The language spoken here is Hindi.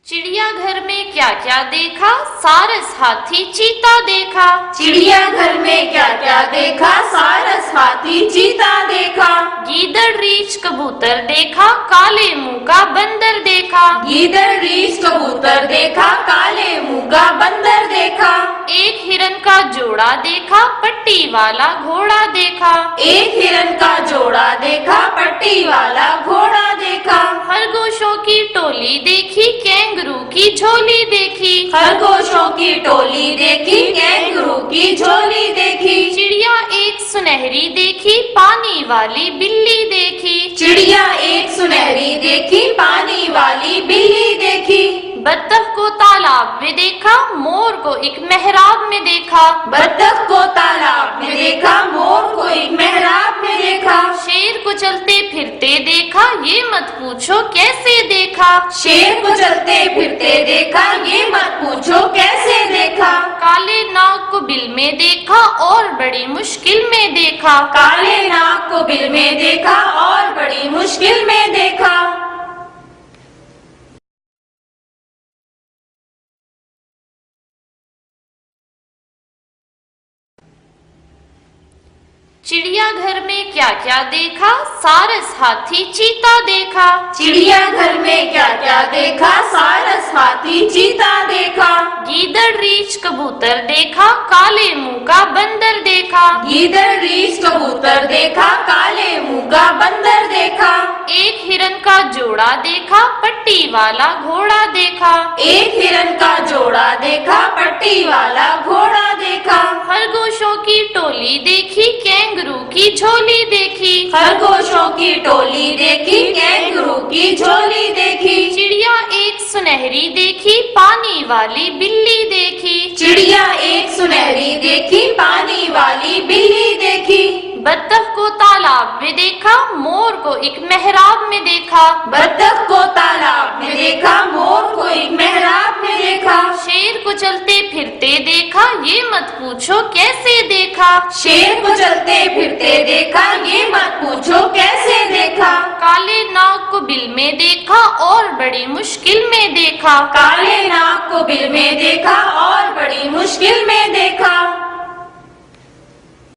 चिड़ियाघर में क्या क्या देखा, सारस हाथी चीता देखा। चिड़ियाघर में क्या क्या देखा, सारस हाथी चीता देखा। गीदड़ रीछ कबूतर देखा, काले मुंह का बंदर देखा। गीदड़ रीछ कबूतर देखा, काले मुंह का बंदर देखा। एक हिरन का जोड़ा देखा, पट्टी वाला घोड़ा देखा। एक हिरन का जोड़ा देखा, पट्टी वाला घोड़ा देखा। खरगोशों की टोली देखी, कैंगरू की झोली देखी। खरगोशों की टोली देखी, कैंगरू की झोली देखी। चिड़िया एक सुनहरी देखी, पानी वाली बिल्ली देखी। चिड़िया एक सुनहरी देखी, पानी वाली बिल्ली देखी। बत्तख को तालाब में देखा, मोर को एक मेहराब में देखा। बत्तख को तालाब में देखा, मोर को एक मेहराब में देखा। शेर को चलते फिरते देखा, ये मत पूछो कैसे देखा। शेर को चलते फिरते देखा, ये मत पूछो कैसे देखा। काले नाग को बिल में देखा, और बड़ी मुश्किल में देखा। काले नाग को बिल में देखा, और बड़ी मुश्किल में देखा। चिड़ियाघर में क्या क्या देखा, सारस हाथी चीता देखा। चिड़ियाघर में क्या क्या देखा, सारस हाथी चीता देखा। गीदड़ रीछ कबूतर देखा, काले मुंह का बंदर देखा। गीदड़ रीछ कबूतर देखा, काले मुंह का बंदर देखा। एक हिरन का जोड़ा देखा, पट्टी वाला घोड़ा देखा। एक हिरन का जोड़ा देखा, पट्टी वाला घोड़ा देखा। खरगोशों की टोली देखी, कैंगरू की झोली देखी। खरगोशों की टोली देखी, कैंगरू की झोली देखी। चिड़िया एक सुनहरी देखी, पानी वाली बिल्ली देखी। चिड़िया एक सुनहरी देखी, पानी वाली बिल्ली देखी। बत्तख को तालाब में देखा, मोर को एक मेहराब में देखा। बत्तख को तालाब में देखा, मोर को एक मेहराब में देखा। शेर को चलते फिरते देखा, ये मत पूछो कैसे देखा। शेर को चलते फिरते देखा, ये मत पूछो कैसे देखा। काले नाग को बिल में देखा, और बड़ी मुश्किल में देखा। काले नाग को बिल में देखा, और बड़ी मुश्किल में देखा।